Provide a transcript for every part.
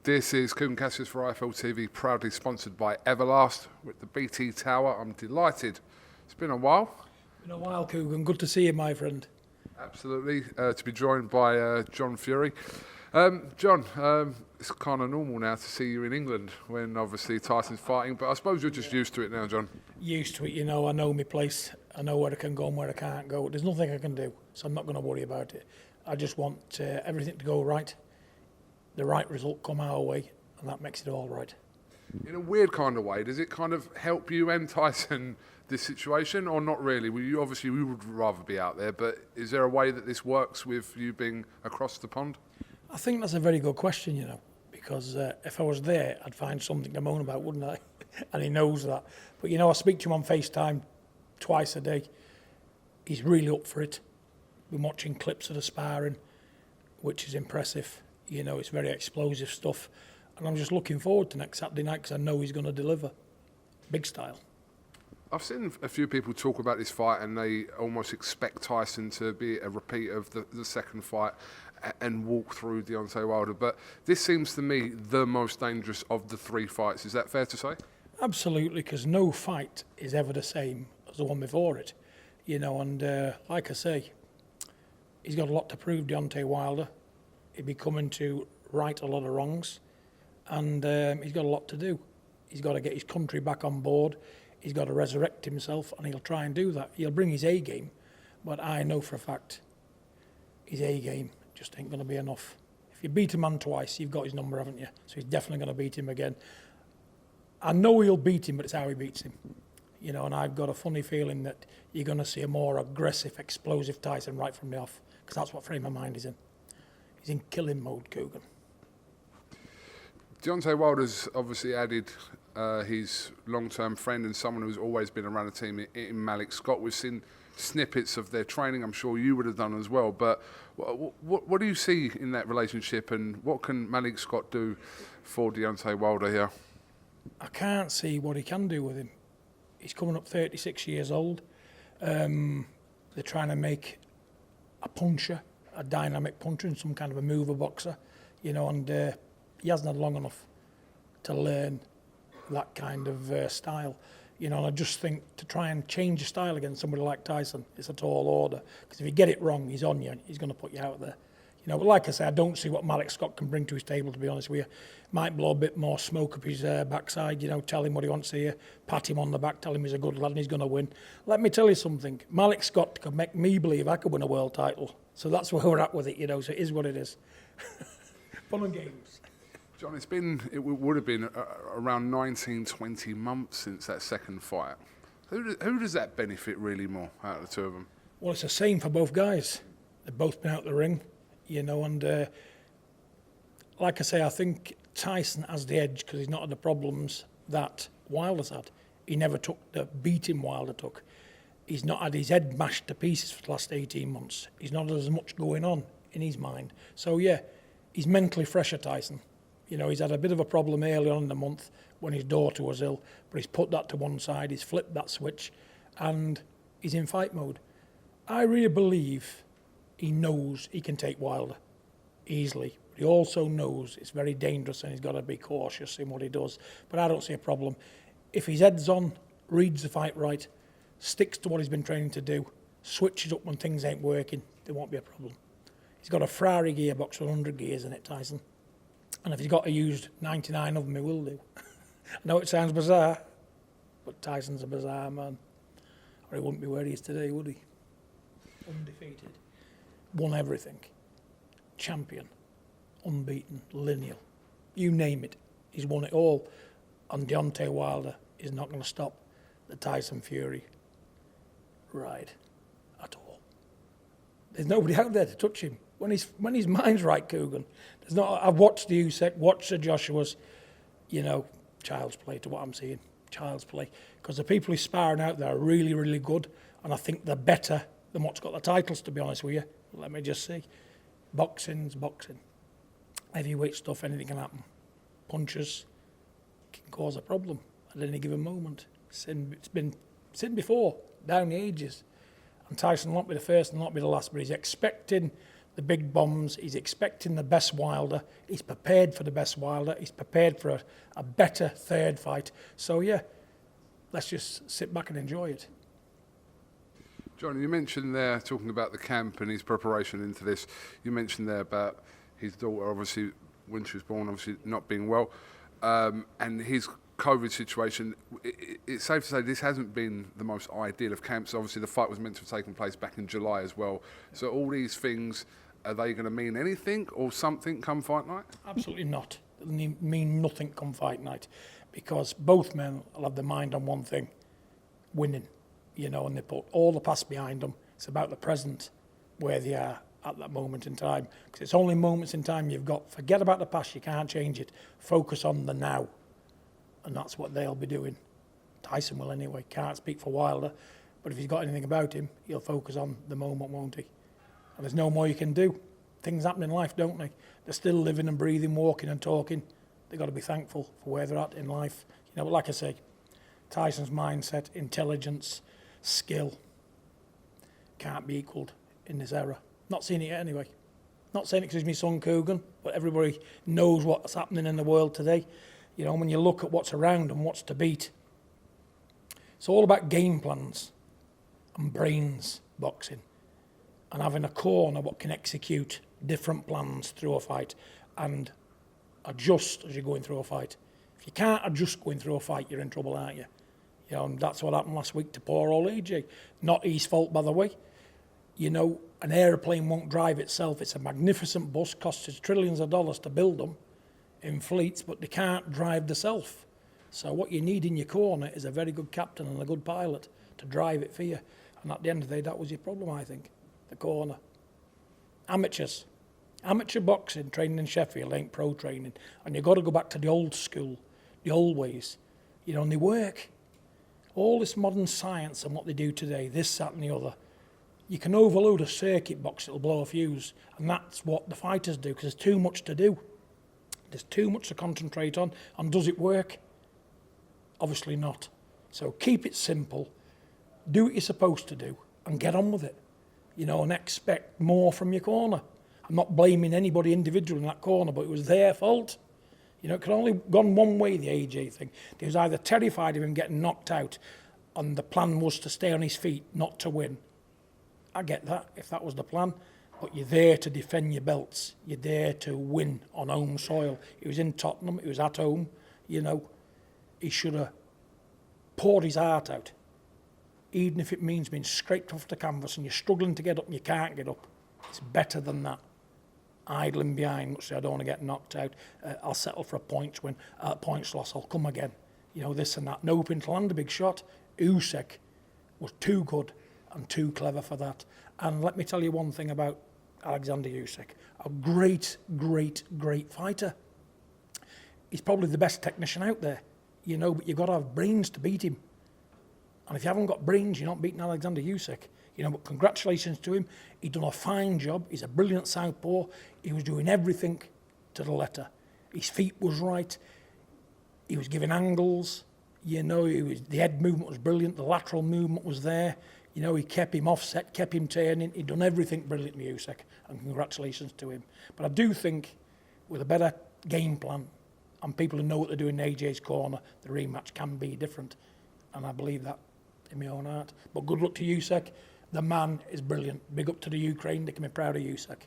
This is KUGAN CASSIUS for IFL TV, proudly sponsored by Everlast with the BT Tower. I'm delighted. It's been a while. Been a while, KUGAN. Good to see you, my friend. Absolutely. To be joined by John Fury. John, it's kind of normal now to see you in England when obviously Tyson's fighting, but I suppose you're just used to it now, John. Used to it, you know. I know my place. I know where I can go and where I can't go. There's nothing I can do, so I'm not going to worry about it. I just want everything to go right, the right result come our way, and that makes it all right. In a weird kind of way, does it kind of help you and Tyson, this situation, or not really? We would rather be out there, but is there a way that this works with you being across the pond? I think that's a very good question, you know, because if I was there, I'd find something to moan about, wouldn't I? And he knows that. But, you know, I speak to him on FaceTime twice a day. He's really up for it. Been watching clips of the sparring, which is impressive. You know, it's very explosive stuff. And I'm just looking forward to next Saturday night because I know he's going to deliver. Big style. I've seen a few people talk about this fight and they almost expect Tyson to be a repeat of the second fight and walk through Deontay Wilder. But this seems to me the most dangerous of the three fights. Is that fair to say? Absolutely, because no fight is ever the same as the one before it. You know, and like I say, he's got a lot to prove, Deontay Wilder. He'll be coming to right a lot of wrongs. And he's got a lot to do. He's got to get his country back on board. He's got to resurrect himself, and he'll try and do that. He'll bring his A game, but I know for a fact his A game just ain't going to be enough. If you beat a man twice, you've got his number, haven't you? So he's definitely going to beat him again. I know he'll beat him, but it's how he beats him. You know, and I've got a funny feeling that you're going to see a more aggressive, explosive Tyson right from the off, because that's what frame of mind he's in. He's in killing mode, KUGAN. Deontay Wilder's obviously added his long-term friend and someone who's always been around the team in Malik Scott. We've seen snippets of their training. I'm sure you would have done as well. But what do you see in that relationship, and what can Malik Scott do for Deontay Wilder here? I can't see what he can do with him. He's coming up 36 years old. They're trying to make a puncher, a dynamic puncher, and some kind of a mover boxer, you know, and he hasn't had long enough to learn that kind of style. You know, and I just think to try and change your style against somebody like Tyson, it's a tall order. Because if you get it wrong, he's on you, and he's going to put you out there. You know, but like I say, I don't see what Malik Scott can bring to his table, to be honest with you. Might blow a bit more smoke up his backside, you know, tell him what he wants to hear, pat him on the back, tell him he's a good lad and he's going to win. Let me tell you something, Malik Scott could make me believe I could win a world title. So that's where we're at with it, you know, so it is what it is. Fun and games. John, it would have been around 19, 20 months since that second fight. Who does that benefit really more out of the two of them? Well, it's the same for both guys. They've both been out the ring, you know, and like I say, I think Tyson has the edge because he's not had the problems that Wilder's had. He never took the beating Wilder took. He's not had his head mashed to pieces for the last 18 months. He's not had as much going on in his mind. So, yeah, he's mentally fresher, Tyson. You know, he's had a bit of a problem early on in the month when his daughter was ill, but he's put that to one side, he's flipped that switch, and he's in fight mode. I really believe he knows he can take Wilder easily. But he also knows it's very dangerous and he's got to be cautious in what he does. But I don't see a problem. If his head's on, reads the fight right, sticks to what he's been training to do, switches up when things ain't working, there won't be a problem. He's got a Ferrari gearbox with 100 gears in it, Tyson. And if he's got to use 99 of them, he will do. I know it sounds bizarre, but Tyson's a bizarre man. Or he wouldn't be where he is today, would he? Undefeated. Won everything. Champion. Unbeaten. Lineal. You name it. He's won it all. And Deontay Wilder is not going to stop the Tyson Fury ride at all. There's nobody out there to touch him. When his mind's right, KUGAN. There's not. I've watched the Usyk, watched the Joshua's, you know, child's play to what I'm seeing. Child's play. Because the people he's sparring out there are really, really good. And I think they're better than what's got the titles, to be honest with you. Let me just see. Boxing's boxing. Heavyweight stuff, anything can happen. Punches can cause a problem at any given moment. It's been seen before, down the ages. And Tyson will not be the first and not be the last, but he's expecting the big bombs. He's expecting the best Wilder. He's prepared for the best Wilder. He's prepared for a better third fight. So, yeah, let's just sit back and enjoy it. John, you mentioned there, talking about the camp and his preparation into this, you mentioned there about his daughter, obviously, when she was born, obviously not being well, and his COVID situation. It's safe to say this hasn't been the most ideal of camps. Obviously, the fight was meant to have taken place back in July as well. So all these things, are they going to mean anything or something come fight night? Absolutely not. They mean nothing come fight night, because both men will have their mind on one thing, winning. You know, and they put all the past behind them. It's about the present, where they are at that moment in time. Because it's only moments in time you've got. Forget about the past, you can't change it. Focus on the now. And that's what they'll be doing. Tyson will anyway. Can't speak for Wilder. But if he's got anything about him, he'll focus on the moment, won't he? And there's no more you can do. Things happen in life, don't they? They're still living and breathing, walking and talking. They've got to be thankful for where they're at in life. You know, but like I say, Tyson's mindset, intelligence, skill can't be equalled in this era. Not seeing it yet anyway. Not saying it because he's my son KUGAN, but everybody knows what's happening in the world today. You know, when you look at what's around and what's to beat, it's all about game plans and brains, boxing, and having a corner what can execute different plans through a fight and adjust as you're going through a fight. If you can't adjust going through a fight, you're in trouble, aren't you? You know, and that's what happened last week to poor old AJ. Not his fault, by the way. You know, an aeroplane won't drive itself. It's a magnificent bus, costs us trillions of dollars to build them in fleets, but they can't drive themselves. So what you need in your corner is a very good captain and a good pilot to drive it for you. And at the end of the day, that was your problem, I think, the corner. Amateurs. Amateur boxing, training in Sheffield ain't pro training. And you've got to go back to the old school, the old ways. You know, and they work. All this modern science and what they do today, this, that and the other, you can overload a circuit box, it'll blow a fuse. And that's what the fighters do, because there's too much to do. There's too much to concentrate on. And does it work? Obviously not. So keep it simple, do what you're supposed to do, and get on with it. You know, and expect more from your corner. I'm not blaming anybody individual in that corner, but it was their fault. You know, it could only gone one way, the AJ thing. They was either terrified of him getting knocked out, and the plan was to stay on his feet, not to win. I get that, if that was the plan. But you're there to defend your belts. You're there to win on home soil. He was in Tottenham, he was at home. You know, he should have poured his heart out. Even if it means being scraped off the canvas and you're struggling to get up and you can't get up. It's better than that. Idling behind, much I don't want to get knocked out. I'll settle for a points win, points loss. I'll come again. You know, this and that. And hoping to land a big shot. Usyk was too good and too clever for that. And let me tell you one thing about Alexander Usyk. A great, great, great fighter. He's probably the best technician out there. You know, but you've got to have brains to beat him. And if you haven't got brains, you're not beating Alexander Usyk. You know, but congratulations to him. He's done a fine job. He's a brilliant southpaw. He was doing everything to the letter. His feet was right. He was giving angles. You know, the head movement was brilliant. The lateral movement was there. You know, he kept him offset, kept him turning. He'd done everything brilliantly, Usyk. And congratulations to him. But I do think with a better game plan and people who know what they're doing in AJ's corner, the rematch can be different. And I believe that in my own heart. But good luck to Usyk. The man is brilliant. Big up to the Ukraine. They can be proud of Usyk.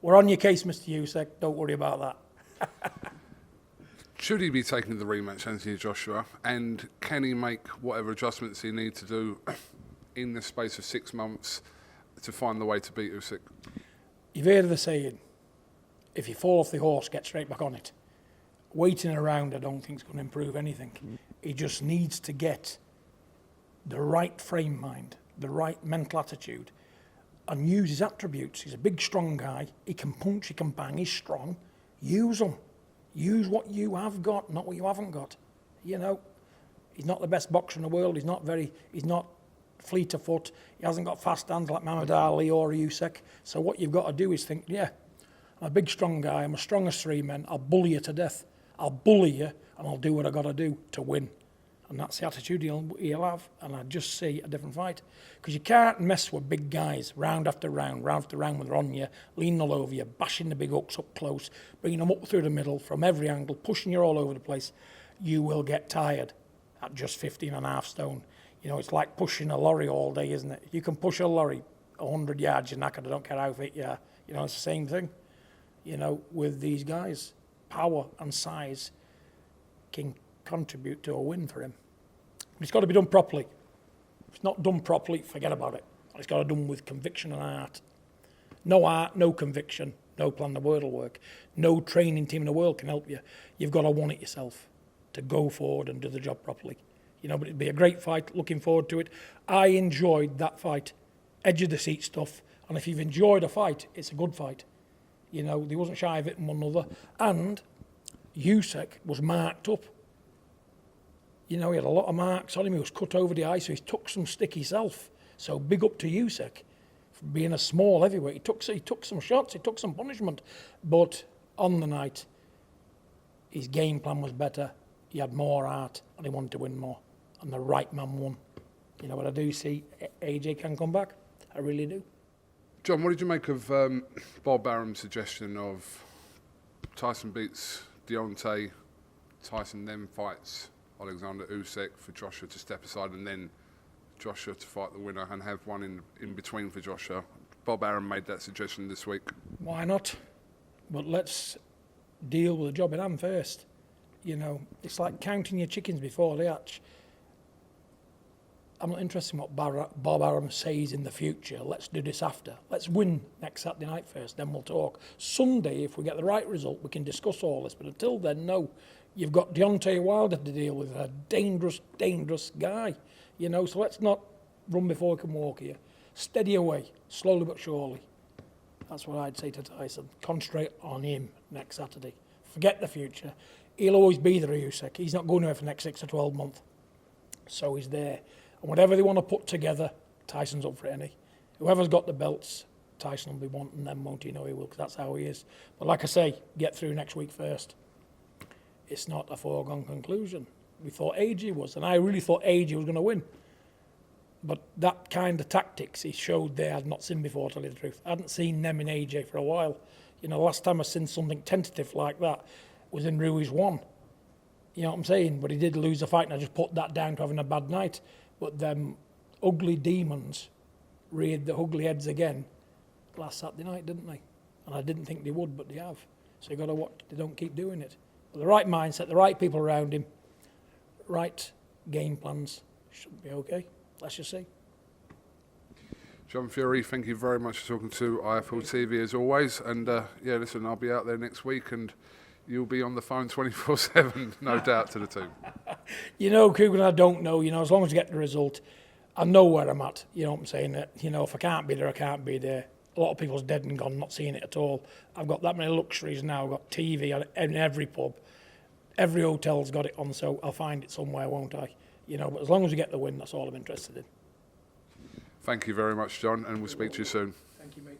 We're on your case, Mr. Usyk. Don't worry about that. Should he be taking the rematch, Anthony Joshua? And can he make whatever adjustments he needs to do in the space of 6 months to find the way to beat Usyk? You've heard of the saying, if you fall off the horse, get straight back on it. Waiting around, I don't think is going to improve anything. He just needs to get the right frame mind, the right mental attitude, and use his attributes. He's a big, strong guy. He can punch, he can bang, he's strong. Use them. Use what you have got, not what you haven't got. You know, he's not the best boxer in the world. He's not fleet of foot. He hasn't got fast hands like Muhammad Ali or Usyk. So what you've got to do is think, yeah, I'm a big, strong guy. I'm as strong as 3 men. I'll bully you to death. I'll bully you, and I'll do what I've got to do to win. And that's the attitude he'll have, and I just see a different fight. Because you can't mess with big guys round after round when they're on you, leaning all over you, bashing the big hooks up close, bringing them up through the middle from every angle, pushing you all over the place. You will get tired at just 15 and a half stone. You know, it's like pushing a lorry all day, isn't it? You can push a lorry 100 yards, you're knackered, I don't care how fit you are. You know, it's the same thing, you know, with these guys. Power and size can contribute to a win for him. But it's got to be done properly. If it's not done properly, forget about it. It's got to be done with conviction and art. No art, no conviction, no plan in the world will work. No training team in the world can help you. You've got to want it yourself to go forward and do the job properly. You know, but it'd be a great fight, looking forward to it. I enjoyed that fight, edge of the seat stuff, and if you've enjoyed a fight, it's a good fight. You know, they wasn't shy of hitting one another, and Usyk was marked up. You know, he had a lot of marks on him. He was cut over the eye, so he took some stick himself. So big up to Usyk for being a small heavyweight. He took some shots, he took some punishment. But on the night, his game plan was better. He had more heart, and he wanted to win more. And the right man won. You know, but I do see AJ can come back. I really do. John, what did you make of Bob Arum's suggestion of Tyson beats Deontay, Tyson then fights Alexander Usyk for Joshua to step aside, and then Joshua to fight the winner and have one in between for Joshua? Bob Arum made that suggestion this week. Why not? But let's deal with the job at hand first. You know, it's like counting your chickens before they hatch. I'm not interested in what Bob Arum says in the future. Let's do this after. Let's win next Saturday night first, then we'll talk. Sunday, if we get the right result, we can discuss all this. But until then, no. You've got Deontay Wilder to deal with, a dangerous, dangerous guy. You know, so let's not run before we can walk here. Steady away, slowly but surely. That's what I'd say to Tyson. Concentrate on him next Saturday. Forget the future. He'll always be there, Usyk. He's not going away for the next 6 to 12 months. So he's there. And whatever they want to put together, Tyson's up for it, any. Whoever's got the belts, Tyson will be wanting them, won't he? No, he will, because that's how he is. But like I say, get through next week first. It's not a foregone conclusion. We thought AJ was, and I really thought AJ was going to win. But that kind of tactics he showed there I'd not seen before, to tell you the truth. I hadn't seen them in AJ for a while. You know, last time I seen something tentative like that was in Ruiz 1. You know what I'm saying? But he did lose the fight, and I just put that down to having a bad night. But them ugly demons reared the ugly heads again last Saturday night, didn't they? And I didn't think they would, but they have. So you've got to watch. They don't keep doing it. But the right mindset, the right people around him, right game plans, should be okay. Let's just see. John Fury, thank you very much for talking to IFL TV as always. And yeah, listen, I'll be out there next week and you'll be on the phone 24/7, no doubt to the team. You know, KUGAN, I don't know. You know, as long as I get the result, I know where I'm at. You know what I'm saying? You know, if I can't be there, I can't be there. A lot of people's dead and gone, not seeing it at all. I've got that many luxuries now. I've got TV in every pub. Every hotel's got it on, so I'll find it somewhere, won't I? You know, but as long as we get the win, that's all I'm interested in. Thank you very much, John, and we'll speak to you soon. Thank you, mate.